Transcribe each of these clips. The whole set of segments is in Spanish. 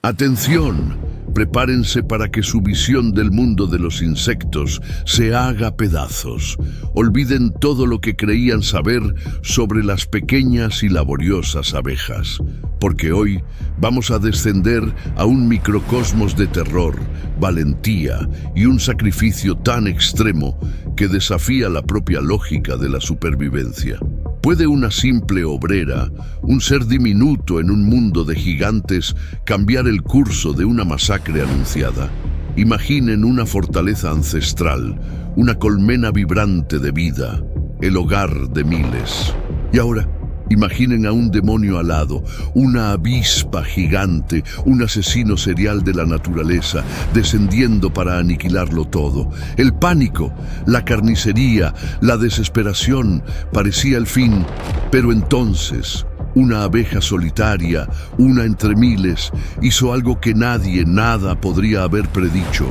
Atención, prepárense para que su visión del mundo de los insectos se haga pedazos. Olviden todo lo que creían saber sobre las pequeñas y laboriosas abejas, porque hoy vamos a descender a un microcosmos de terror, valentía y un sacrificio tan extremo que desafía la propia lógica de la supervivencia. ¿Puede una simple obrera, un ser diminuto en un mundo de gigantes, cambiar el curso de una masacre anunciada? Imaginen una fortaleza ancestral, una colmena vibrante de vida, el hogar de miles. Y ahora, imaginen a un demonio alado, una avispa gigante, un asesino serial de la naturaleza, descendiendo para aniquilarlo todo. El pánico, la carnicería, la desesperación, parecía el fin, pero entonces una abeja solitaria, una entre miles, hizo algo que nadie, nada podría haber predicho.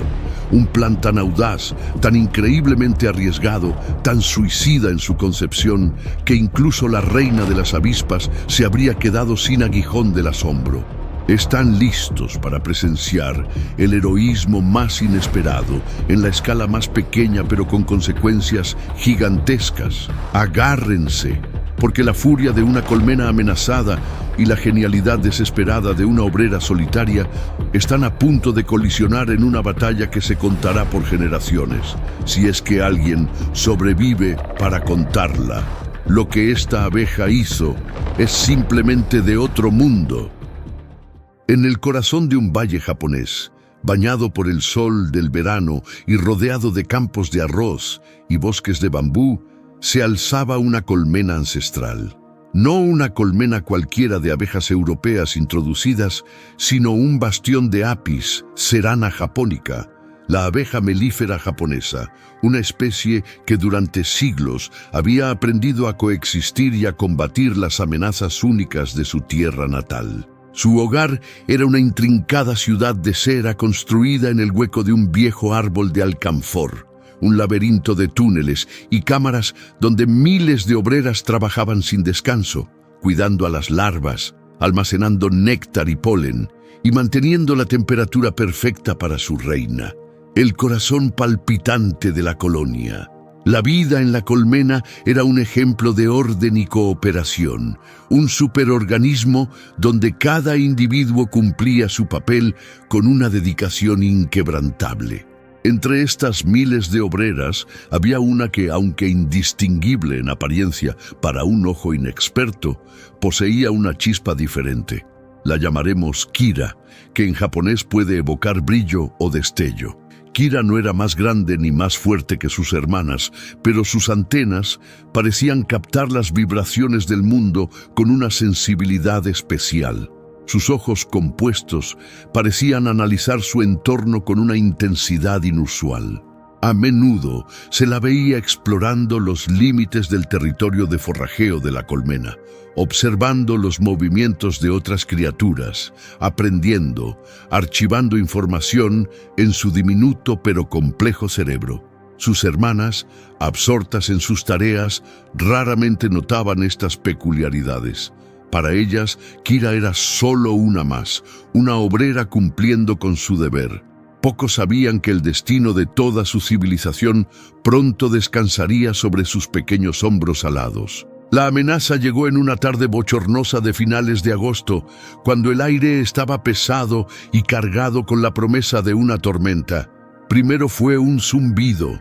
Un plan tan audaz, tan increíblemente arriesgado, tan suicida en su concepción, que incluso la reina de las avispas se habría quedado sin aguijón del asombro. Están listos para presenciar el heroísmo más inesperado, en la escala más pequeña pero con consecuencias gigantescas. Agárrense, porque la furia de una colmena amenazada y la genialidad desesperada de una obrera solitaria están a punto de colisionar en una batalla que se contará por generaciones, si es que alguien sobrevive para contarla. Lo que esta abeja hizo es simplemente de otro mundo. En el corazón de un valle japonés, bañado por el sol del verano y rodeado de campos de arroz y bosques de bambú, se alzaba una colmena ancestral. No una colmena cualquiera de abejas europeas introducidas, sino un bastión de Apis, Cerana japonica, la abeja melífera japonesa, una especie que durante siglos había aprendido a coexistir y a combatir las amenazas únicas de su tierra natal. Su hogar era una intrincada ciudad de cera construida en el hueco de un viejo árbol de alcanfor, un laberinto de túneles y cámaras donde miles de obreras trabajaban sin descanso, cuidando a las larvas, almacenando néctar y polen y manteniendo la temperatura perfecta para su reina, el corazón palpitante de la colonia. La vida en la colmena era un ejemplo de orden y cooperación, un superorganismo donde cada individuo cumplía su papel con una dedicación inquebrantable. Entre estas miles de obreras había una que, aunque indistinguible en apariencia para un ojo inexperto, poseía una chispa diferente. La llamaremos Kira, que en japonés puede evocar brillo o destello. Kira no era más grande ni más fuerte que sus hermanas, pero sus antenas parecían captar las vibraciones del mundo con una sensibilidad especial. Sus ojos compuestos parecían analizar su entorno con una intensidad inusual. A menudo se la veía explorando los límites del territorio de forrajeo de la colmena, observando los movimientos de otras criaturas, aprendiendo, archivando información en su diminuto pero complejo cerebro. Sus hermanas, absortas en sus tareas, raramente notaban estas peculiaridades. Para ellas, Kira era solo una más, una obrera cumpliendo con su deber. Pocos sabían que el destino de toda su civilización pronto descansaría sobre sus pequeños hombros alados. La amenaza llegó en una tarde bochornosa de finales de agosto, cuando el aire estaba pesado y cargado con la promesa de una tormenta. Primero fue un zumbido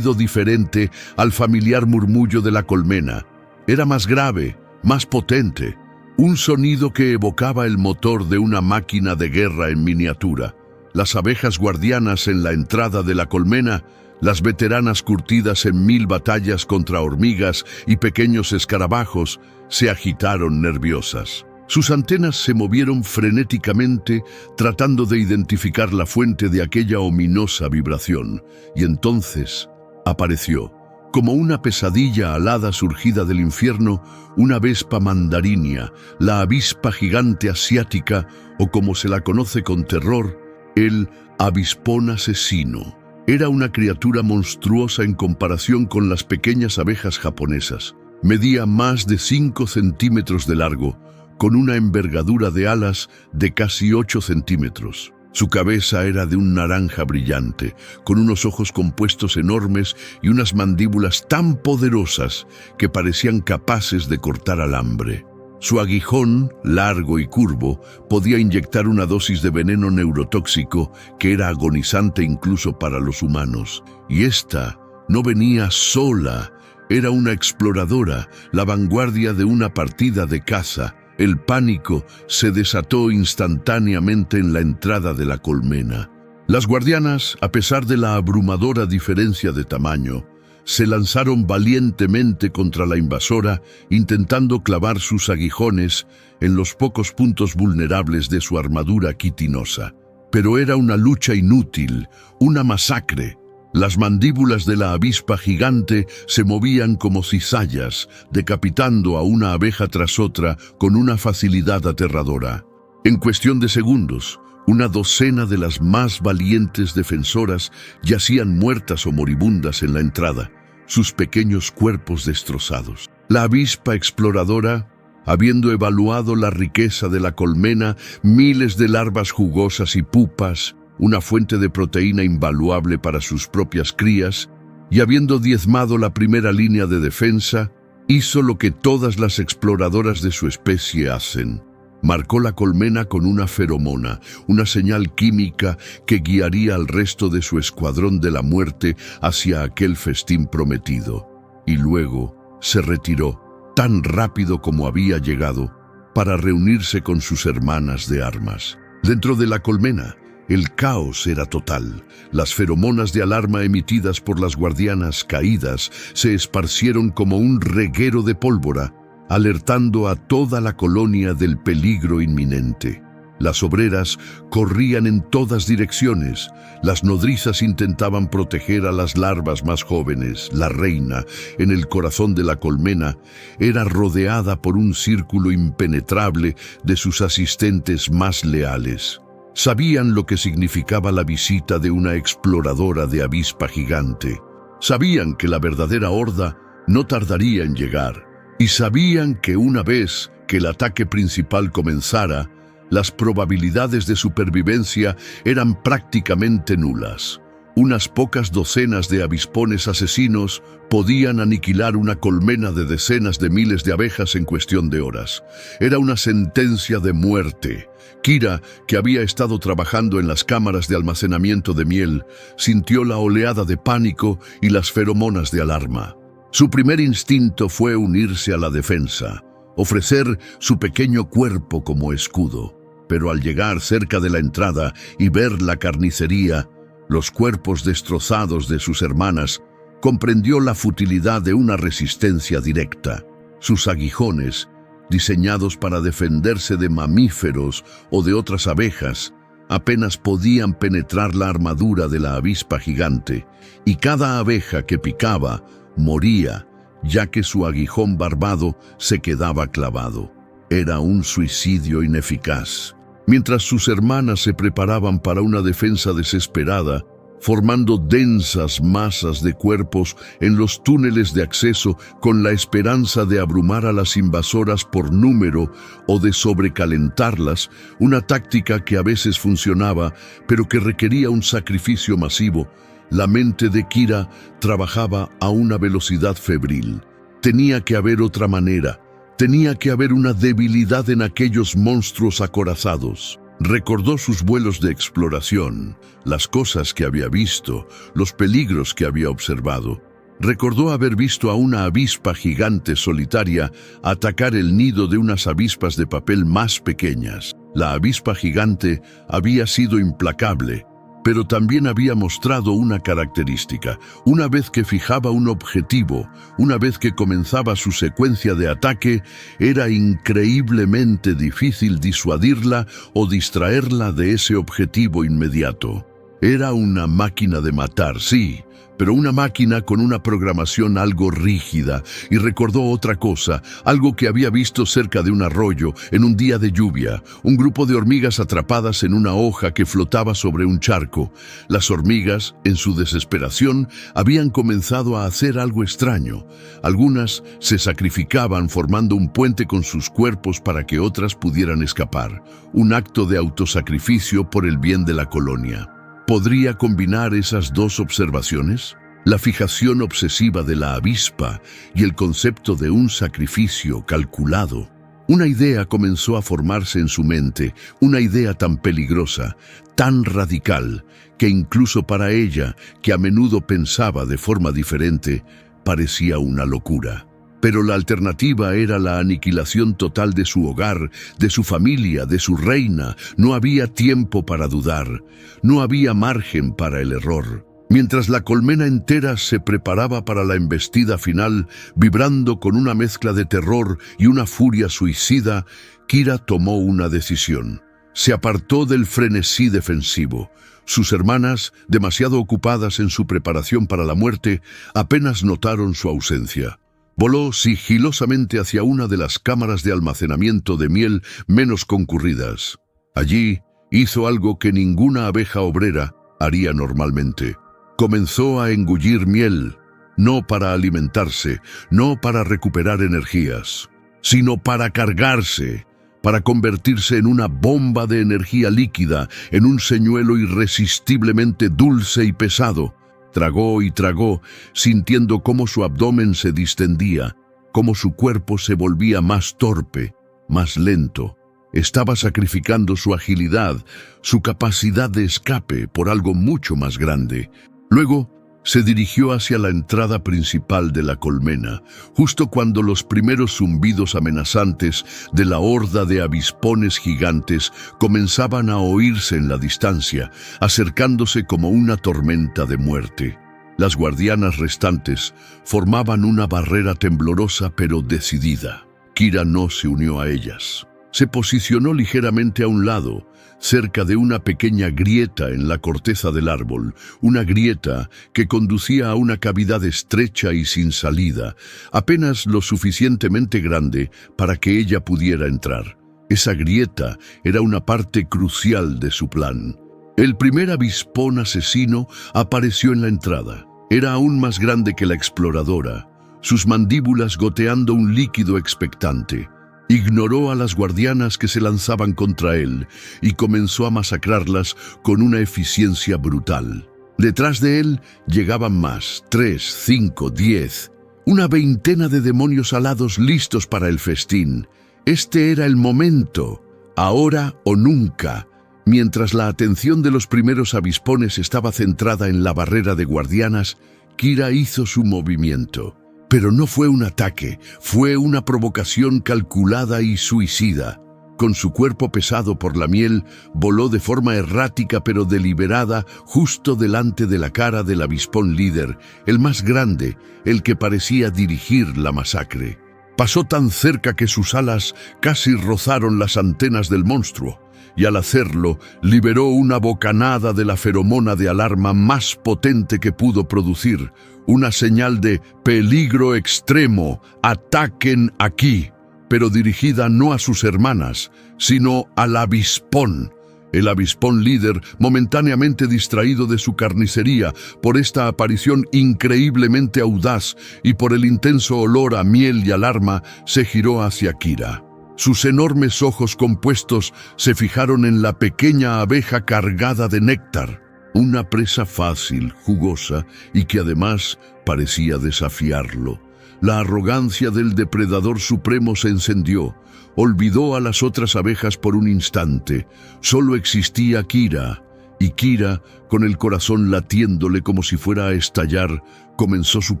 diferente al familiar murmullo de la colmena. Era más grave, más potente, un sonido que evocaba el motor de una máquina de guerra en miniatura. Las abejas guardianas en la entrada de la colmena, las veteranas curtidas en 1000 batallas contra hormigas y pequeños escarabajos, se agitaron nerviosas. Sus antenas se movieron frenéticamente tratando de identificar la fuente de aquella ominosa vibración, y entonces apareció, como una pesadilla alada surgida del infierno, una vespa mandarinia, la avispa gigante asiática, o como se la conoce con terror, el avispón asesino. Era una criatura monstruosa en comparación con las pequeñas abejas japonesas. Medía más de 5 centímetros de largo, con una envergadura de alas de casi 8 centímetros. Su cabeza era de un naranja brillante, con unos ojos compuestos enormes y unas mandíbulas tan poderosas que parecían capaces de cortar alambre. Su aguijón, largo y curvo, podía inyectar una dosis de veneno neurotóxico que era agonizante incluso para los humanos. Y esta no venía sola, era una exploradora, la vanguardia de una partida de caza. El pánico se desató instantáneamente en la entrada de la colmena. Las guardianas, a pesar de la abrumadora diferencia de tamaño, se lanzaron valientemente contra la invasora, intentando clavar sus aguijones en los pocos puntos vulnerables de su armadura quitinosa. Pero era una lucha inútil, una masacre. Las mandíbulas de la avispa gigante se movían como cizallas, decapitando a una abeja tras otra con una facilidad aterradora. En cuestión de segundos, una docena de las más valientes defensoras yacían muertas o moribundas en la entrada, sus pequeños cuerpos destrozados. La avispa exploradora, habiendo evaluado la riqueza de la colmena, miles de larvas jugosas y pupas, una fuente de proteína invaluable para sus propias crías, y habiendo diezmado la primera línea de defensa, hizo lo que todas las exploradoras de su especie hacen. Marcó la colmena con una feromona, una señal química que guiaría al resto de su escuadrón de la muerte hacia aquel festín prometido. Y luego se retiró, tan rápido como había llegado, para reunirse con sus hermanas de armas. Dentro de la colmena, el caos era total. Las feromonas de alarma emitidas por las guardianas caídas se esparcieron como un reguero de pólvora, alertando a toda la colonia del peligro inminente. Las obreras corrían en todas direcciones. Las nodrizas intentaban proteger a las larvas más jóvenes. La reina, en el corazón de la colmena, era rodeada por un círculo impenetrable de sus asistentes más leales. Sabían lo que significaba la visita de una exploradora de avispa gigante. Sabían que la verdadera horda no tardaría en llegar. Y sabían que una vez que el ataque principal comenzara, las probabilidades de supervivencia eran prácticamente nulas. Unas pocas docenas de avispones asesinos podían aniquilar una colmena de decenas de miles de abejas en cuestión de horas. Era una sentencia de muerte. Kira, que había estado trabajando en las cámaras de almacenamiento de miel, sintió la oleada de pánico y las feromonas de alarma. Su primer instinto fue unirse a la defensa, ofrecer su pequeño cuerpo como escudo. Pero al llegar cerca de la entrada y ver la carnicería, los cuerpos destrozados de sus hermanas, comprendió la futilidad de una resistencia directa. Sus aguijones, diseñados para defenderse de mamíferos o de otras abejas, apenas podían penetrar la armadura de la avispa gigante, y cada abeja que picaba moría, ya que su aguijón barbado se quedaba clavado. Era un suicidio ineficaz. Mientras sus hermanas se preparaban para una defensa desesperada, formando densas masas de cuerpos en los túneles de acceso con la esperanza de abrumar a las invasoras por número o de sobrecalentarlas, una táctica que a veces funcionaba, pero que requería un sacrificio masivo. La mente de Kira trabajaba a una velocidad febril. Tenía que haber otra manera. Tenía que haber una debilidad en aquellos monstruos acorazados. Recordó sus vuelos de exploración, las cosas que había visto, los peligros que había observado. Recordó haber visto a una avispa gigante solitaria atacar el nido de unas avispas de papel más pequeñas. La avispa gigante había sido implacable, pero también había mostrado una característica. Una vez que fijaba un objetivo, una vez que comenzaba su secuencia de ataque, era increíblemente difícil disuadirla o distraerla de ese objetivo inmediato. Era una máquina de matar, sí, pero una máquina con una programación algo rígida, y recordó otra cosa, algo que había visto cerca de un arroyo en un día de lluvia, un grupo de hormigas atrapadas en una hoja que flotaba sobre un charco. Las hormigas, en su desesperación, habían comenzado a hacer algo extraño. Algunas se sacrificaban formando un puente con sus cuerpos para que otras pudieran escapar, un acto de autosacrificio por el bien de la colonia. ¿Podría combinar esas dos observaciones? La fijación obsesiva de la avispa y el concepto de un sacrificio calculado. Una idea comenzó a formarse en su mente, una idea tan peligrosa, tan radical, que incluso para ella, que a menudo pensaba de forma diferente, parecía una locura. Pero la alternativa era la aniquilación total de su hogar, de su familia, de su reina. No había tiempo para dudar, no había margen para el error. Mientras la colmena entera se preparaba para la embestida final, vibrando con una mezcla de terror y una furia suicida, Kira tomó una decisión. Se apartó del frenesí defensivo. Sus hermanas, demasiado ocupadas en su preparación para la muerte, apenas notaron su ausencia. Voló sigilosamente hacia una de las cámaras de almacenamiento de miel menos concurridas. Allí hizo algo que ninguna abeja obrera haría normalmente. Comenzó a engullir miel, no para alimentarse, no para recuperar energías, sino para cargarse, para convertirse en una bomba de energía líquida, en un señuelo irresistiblemente dulce y pesado. Tragó y tragó, sintiendo cómo su abdomen se distendía, cómo su cuerpo se volvía más torpe, más lento. Estaba sacrificando su agilidad, su capacidad de escape por algo mucho más grande. Luego se dirigió hacia la entrada principal de la colmena, justo cuando los primeros zumbidos amenazantes de la horda de avispones gigantes comenzaban a oírse en la distancia, acercándose como una tormenta de muerte. Las guardianas restantes formaban una barrera temblorosa pero decidida. Kira no se unió a ellas. Se posicionó ligeramente a un lado, cerca de una pequeña grieta en la corteza del árbol, una grieta que conducía a una cavidad estrecha y sin salida, apenas lo suficientemente grande para que ella pudiera entrar. Esa grieta era una parte crucial de su plan. El primer avispón asesino apareció en la entrada. Era aún más grande que la exploradora, sus mandíbulas goteando un líquido expectante. Ignoró a las guardianas que se lanzaban contra él y comenzó a masacrarlas con una eficiencia brutal. Detrás de él llegaban más, 3, 5, 10, una veintena de demonios alados listos para el festín. Este era el momento, ahora o nunca. Mientras la atención de los primeros avispones estaba centrada en la barrera de guardianas, Kira hizo su movimiento. Pero no fue un ataque, fue una provocación calculada y suicida. Con su cuerpo pesado por la miel, voló de forma errática pero deliberada justo delante de la cara del avispón líder, el más grande, el que parecía dirigir la masacre. Pasó tan cerca que sus alas casi rozaron las antenas del monstruo, y al hacerlo, liberó una bocanada de la feromona de alarma más potente que pudo producir, una señal de peligro extremo, ataquen aquí, pero dirigida no a sus hermanas, sino al avispón. El avispón líder, momentáneamente distraído de su carnicería por esta aparición increíblemente audaz y por el intenso olor a miel y alarma, se giró hacia Kira. Sus enormes ojos compuestos se fijaron en la pequeña abeja cargada de néctar, una presa fácil, jugosa y que además parecía desafiarlo. La arrogancia del depredador supremo se encendió. Olvidó a las otras abejas por un instante. Solo existía Kira. Y Kira, con el corazón latiéndole como si fuera a estallar, comenzó su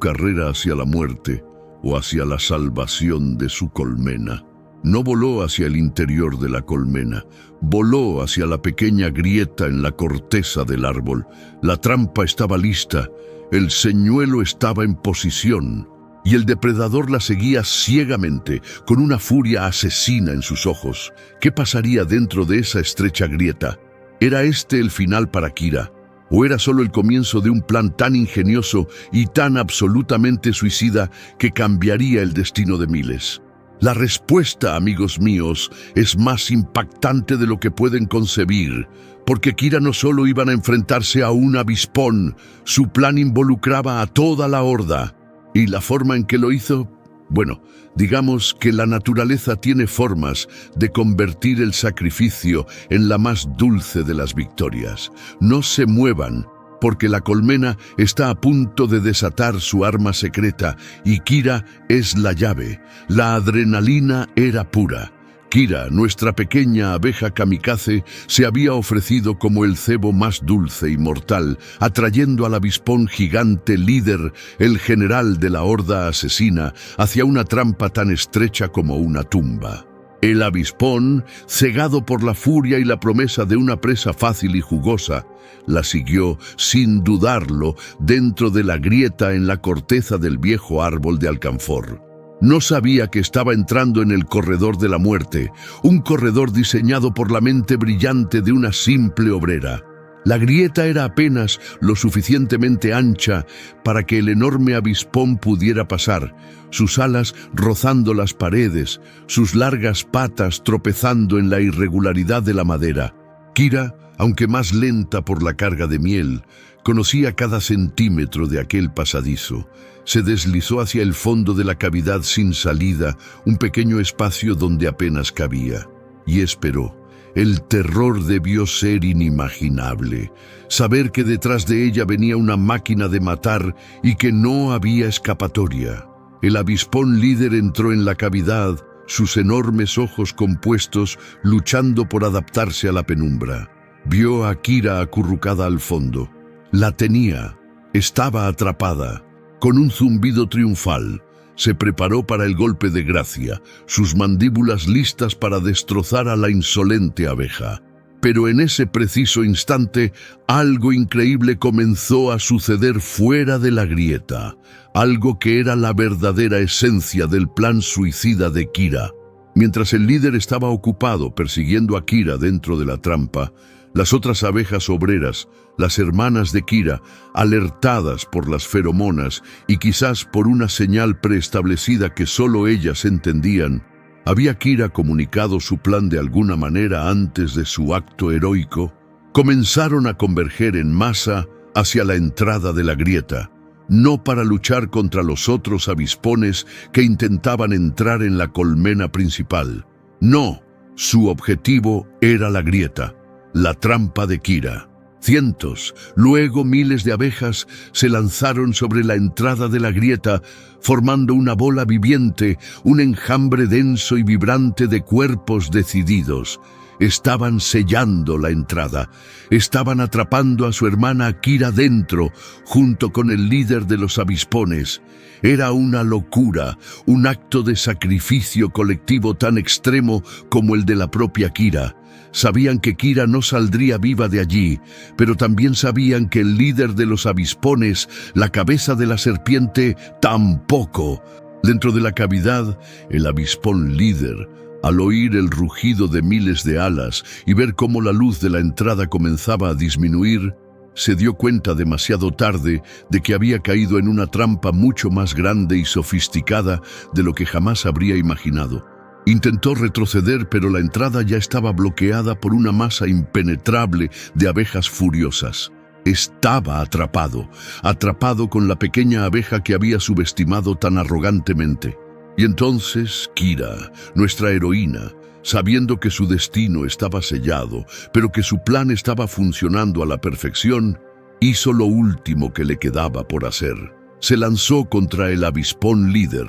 carrera hacia la muerte o hacia la salvación de su colmena. No voló hacia el interior de la colmena, voló hacia la pequeña grieta en la corteza del árbol. La trampa estaba lista, el señuelo estaba en posición, y el depredador la seguía ciegamente, con una furia asesina en sus ojos. ¿Qué pasaría dentro de esa estrecha grieta? ¿Era este el final para Kira? ¿O era solo el comienzo de un plan tan ingenioso y tan absolutamente suicida que cambiaría el destino de miles? La respuesta, amigos míos, es más impactante de lo que pueden concebir, porque Kira no solo iban a enfrentarse a un avispón, su plan involucraba a toda la horda. ¿Y la forma en que lo hizo? Bueno, digamos que la naturaleza tiene formas de convertir el sacrificio en la más dulce de las victorias. No se muevan, porque la colmena está a punto de desatar su arma secreta y Kira es la llave. La adrenalina era pura. Kira, nuestra pequeña abeja kamikaze, se había ofrecido como el cebo más dulce y mortal, atrayendo al avispón gigante líder, el general de la horda asesina, hacia una trampa tan estrecha como una tumba. El avispón, cegado por la furia y la promesa de una presa fácil y jugosa, la siguió, sin dudarlo, dentro de la grieta en la corteza del viejo árbol de alcanfor. No sabía que estaba entrando en el corredor de la muerte, un corredor diseñado por la mente brillante de una simple obrera. La grieta era apenas lo suficientemente ancha para que el enorme avispón pudiera pasar, sus alas rozando las paredes, sus largas patas tropezando en la irregularidad de la madera. Kira, aunque más lenta por la carga de miel, conocía cada centímetro de aquel pasadizo. Se deslizó hacia el fondo de la cavidad sin salida, un pequeño espacio donde apenas cabía, y esperó. El terror debió ser inimaginable. Saber que detrás de ella venía una máquina de matar y que no había escapatoria. El avispón líder entró en la cavidad, sus enormes ojos compuestos luchando por adaptarse a la penumbra. Vio a Kira acurrucada al fondo. La tenía. Estaba atrapada. Con un zumbido triunfal, se preparó para el golpe de gracia, sus mandíbulas listas para destrozar a la insolente abeja. Pero en ese preciso instante, algo increíble comenzó a suceder fuera de la grieta, algo que era la verdadera esencia del plan suicida de Kira. Mientras el líder estaba ocupado persiguiendo a Kira dentro de la trampa, las otras abejas obreras, las hermanas de Kira, alertadas por las feromonas y quizás por una señal preestablecida que solo ellas entendían, ¿había Kira comunicado su plan de alguna manera antes de su acto heroico? Comenzaron a converger en masa hacia la entrada de la grieta, no para luchar contra los otros avispones que intentaban entrar en la colmena principal. No, su objetivo era la grieta, la trampa de Kira. Cientos, luego miles de abejas se lanzaron sobre la entrada de la grieta, formando una bola viviente, un enjambre denso y vibrante de cuerpos decididos. Estaban sellando la entrada, estaban atrapando a su hermana Kira dentro, junto con el líder de los avispones. Era una locura, un acto de sacrificio colectivo tan extremo como el de la propia Kira. Sabían que Kira no saldría viva de allí, pero también sabían que el líder de los avispones, la cabeza de la serpiente, tampoco. Dentro de la cavidad, el avispón líder, al oír el rugido de miles de alas y ver cómo la luz de la entrada comenzaba a disminuir, se dio cuenta demasiado tarde de que había caído en una trampa mucho más grande y sofisticada de lo que jamás habría imaginado. Intentó retroceder, pero la entrada ya estaba bloqueada por una masa impenetrable de abejas furiosas. Estaba atrapado, atrapado con la pequeña abeja que había subestimado tan arrogantemente. Y entonces Kira, nuestra heroína, sabiendo que su destino estaba sellado, pero que su plan estaba funcionando a la perfección, hizo lo último que le quedaba por hacer. Se lanzó contra el avispón líder,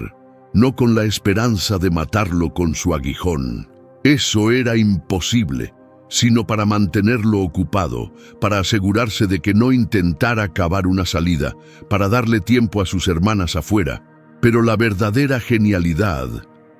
no con la esperanza de matarlo con su aguijón. Eso era imposible, sino para mantenerlo ocupado, para asegurarse de que no intentara cavar una salida, para darle tiempo a sus hermanas afuera. Pero la verdadera genialidad,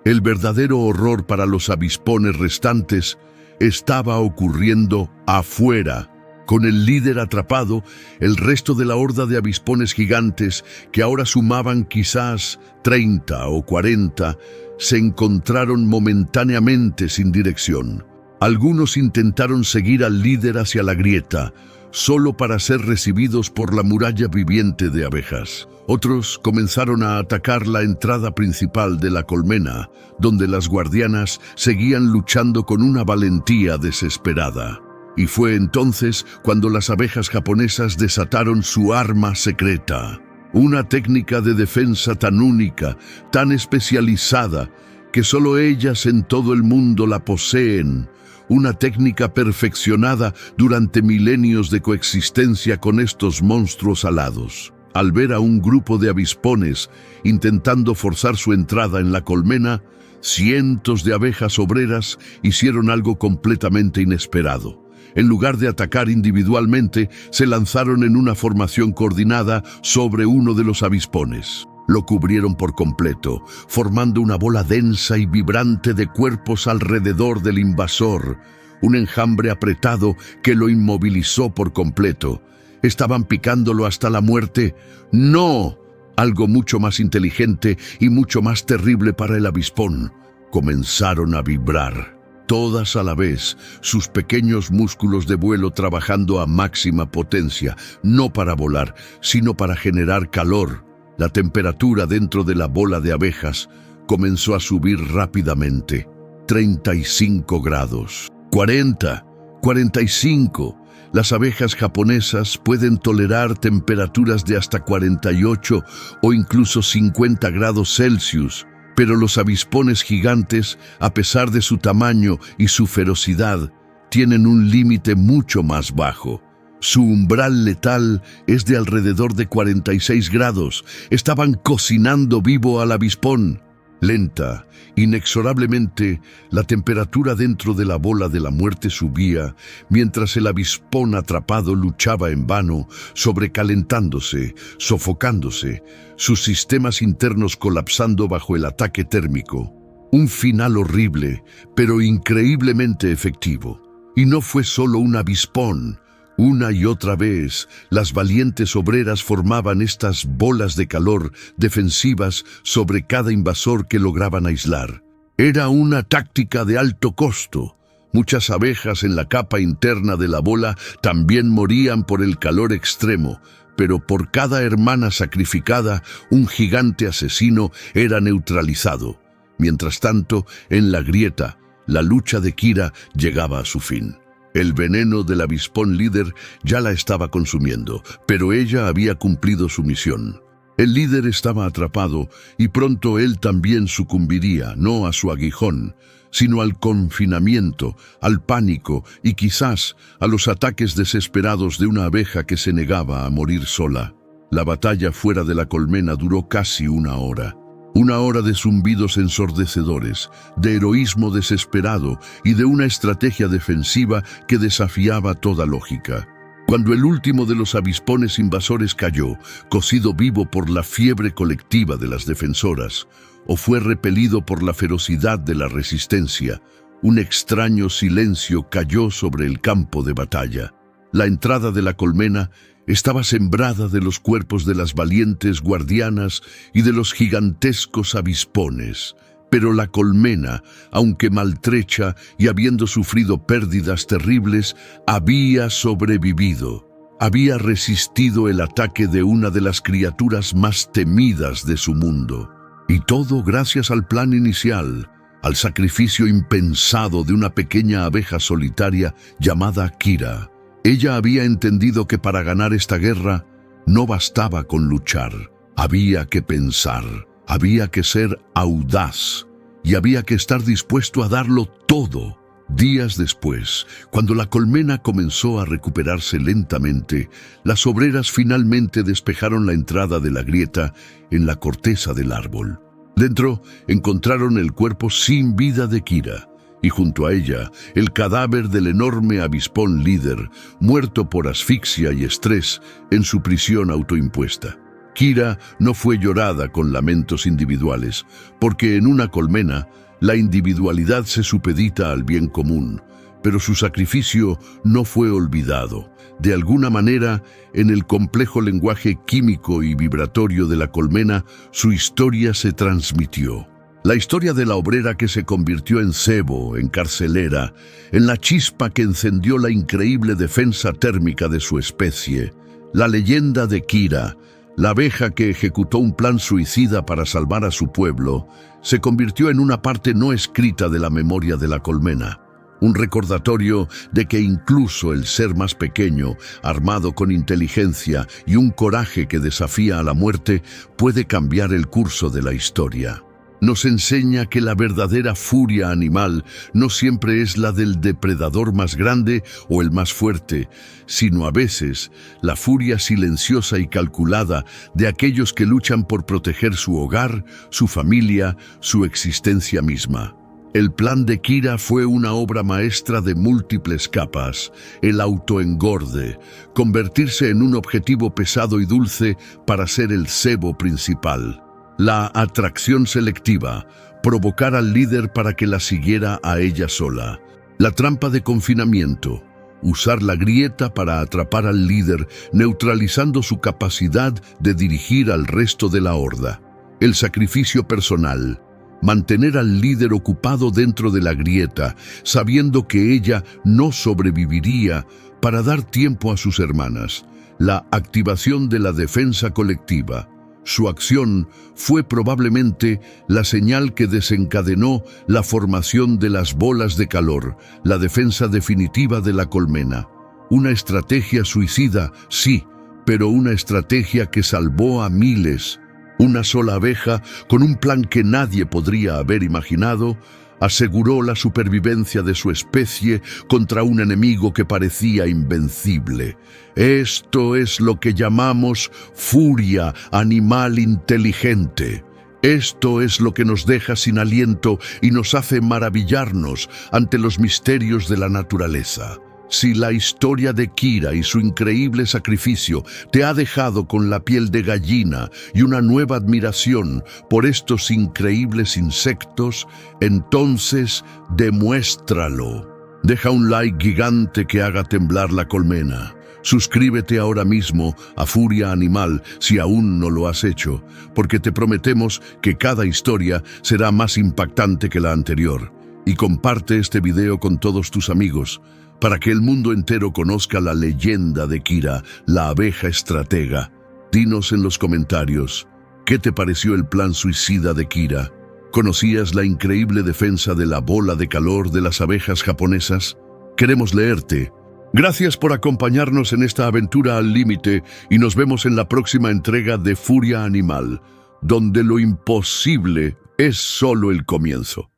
el verdadero horror para los avispones restantes, estaba ocurriendo afuera. Con el líder atrapado, el resto de la horda de avispones gigantes, que ahora sumaban quizás 30 o 40, se encontraron momentáneamente sin dirección. Algunos intentaron seguir al líder hacia la grieta, solo para ser recibidos por la muralla viviente de abejas. Otros comenzaron a atacar la entrada principal de la colmena, donde las guardianas seguían luchando con una valentía desesperada. Y fue entonces cuando las abejas japonesas desataron su arma secreta. Una técnica de defensa tan única, tan especializada, que solo ellas en todo el mundo la poseen. Una técnica perfeccionada durante milenios de coexistencia con estos monstruos alados. Al ver a un grupo de avispones intentando forzar su entrada en la colmena, cientos de abejas obreras hicieron algo completamente inesperado. En lugar de atacar individualmente, se lanzaron en una formación coordinada sobre uno de los avispones. Lo cubrieron por completo, formando una bola densa y vibrante de cuerpos alrededor del invasor, un enjambre apretado que lo inmovilizó por completo. ¿Estaban picándolo hasta la muerte? ¡No! Algo mucho más inteligente y mucho más terrible para el avispón. Comenzaron a vibrar. Todas a la vez, sus pequeños músculos de vuelo trabajando a máxima potencia, no para volar, sino para generar calor. La temperatura dentro de la bola de abejas comenzó a subir rápidamente. 35 grados, 40, 45. Las abejas japonesas pueden tolerar temperaturas de hasta 48 o incluso 50 grados Celsius. Pero los avispones gigantes, a pesar de su tamaño y su ferocidad, tienen un límite mucho más bajo. Su umbral letal es de alrededor de 46 grados. Estaban cocinando vivo al avispón. Lenta, inexorablemente, la temperatura dentro de la bola de la muerte subía, mientras el avispón atrapado luchaba en vano, sobrecalentándose, sofocándose, sus sistemas internos colapsando bajo el ataque térmico. Un final horrible, pero increíblemente efectivo. Y no fue solo un avispón. Una y otra vez, las valientes obreras formaban estas bolas de calor defensivas sobre cada invasor que lograban aislar. Era una táctica de alto costo. Muchas abejas en la capa interna de la bola también morían por el calor extremo, pero por cada hermana sacrificada, un gigante asesino era neutralizado. Mientras tanto, en la grieta, la lucha de Kira llegaba a su fin. El veneno del avispón líder ya la estaba consumiendo, pero ella había cumplido su misión. El líder estaba atrapado y pronto él también sucumbiría, no a su aguijón, sino al confinamiento, al pánico y quizás a los ataques desesperados de una abeja que se negaba a morir sola. La batalla fuera de la colmena duró casi una hora. Una hora de zumbidos ensordecedores, de heroísmo desesperado y de una estrategia defensiva que desafiaba toda lógica. Cuando el último de los avispones invasores cayó, cocido vivo por la fiebre colectiva de las defensoras, o fue repelido por la ferocidad de la resistencia, un extraño silencio cayó sobre el campo de batalla. La entrada de la colmena estaba sembrada de los cuerpos de las valientes guardianas y de los gigantescos avispones. Pero la colmena, aunque maltrecha y habiendo sufrido pérdidas terribles, había sobrevivido. Había resistido el ataque de una de las criaturas más temidas de su mundo. Y todo gracias al plan inicial, al sacrificio impensado de una pequeña abeja solitaria llamada Kira. Ella había entendido que para ganar esta guerra no bastaba con luchar, había que pensar, había que ser audaz y había que estar dispuesto a darlo todo. Días después, cuando la colmena comenzó a recuperarse lentamente, las obreras finalmente despejaron la entrada de la grieta en la corteza del árbol. Dentro encontraron el cuerpo sin vida de Kira, y junto a ella, el cadáver del enorme avispón líder, muerto por asfixia y estrés en su prisión autoimpuesta. Kira no fue llorada con lamentos individuales, porque en una colmena, la individualidad se supedita al bien común, pero su sacrificio no fue olvidado. De alguna manera, en el complejo lenguaje químico y vibratorio de la colmena, su historia se transmitió. La historia de la obrera que se convirtió en cebo, en carcelera, en la chispa que encendió la increíble defensa térmica de su especie. La leyenda de Kira, la abeja que ejecutó un plan suicida para salvar a su pueblo, se convirtió en una parte no escrita de la memoria de la colmena. Un recordatorio de que incluso el ser más pequeño, armado con inteligencia y un coraje que desafía a la muerte, puede cambiar el curso de la historia. Nos enseña que la verdadera furia animal no siempre es la del depredador más grande o el más fuerte, sino a veces la furia silenciosa y calculada de aquellos que luchan por proteger su hogar, su familia, su existencia misma. El plan de Kira fue una obra maestra de múltiples capas: el autoengorde, convertirse en un objetivo pesado y dulce para ser el cebo principal. La atracción selectiva, provocar al líder para que la siguiera a ella sola. La trampa de confinamiento, usar la grieta para atrapar al líder, neutralizando su capacidad de dirigir al resto de la horda. El sacrificio personal, mantener al líder ocupado dentro de la grieta, sabiendo que ella no sobreviviría, para dar tiempo a sus hermanas. La activación de la defensa colectiva. Su acción fue probablemente la señal que desencadenó la formación de las bolas de calor, la defensa definitiva de la colmena. Una estrategia suicida, sí, pero una estrategia que salvó a miles. Una sola abeja, con un plan que nadie podría haber imaginado, aseguró la supervivencia de su especie contra un enemigo que parecía invencible. Esto es lo que llamamos furia animal inteligente. Esto es lo que nos deja sin aliento y nos hace maravillarnos ante los misterios de la naturaleza. Si la historia de Kira y su increíble sacrificio te ha dejado con la piel de gallina y una nueva admiración por estos increíbles insectos, entonces demuéstralo. Deja un like gigante que haga temblar la colmena. Suscríbete ahora mismo a Furia Animal si aún no lo has hecho, porque te prometemos que cada historia será más impactante que la anterior. Y comparte este video con todos tus amigos, para que el mundo entero conozca la leyenda de Kira, la abeja estratega. Dinos en los comentarios, ¿qué te pareció el plan suicida de Kira? ¿Conocías la increíble defensa de la bola de calor de las abejas japonesas? Queremos leerte. Gracias por acompañarnos en esta aventura al límite y nos vemos en la próxima entrega de Furia Animal, donde lo imposible es solo el comienzo.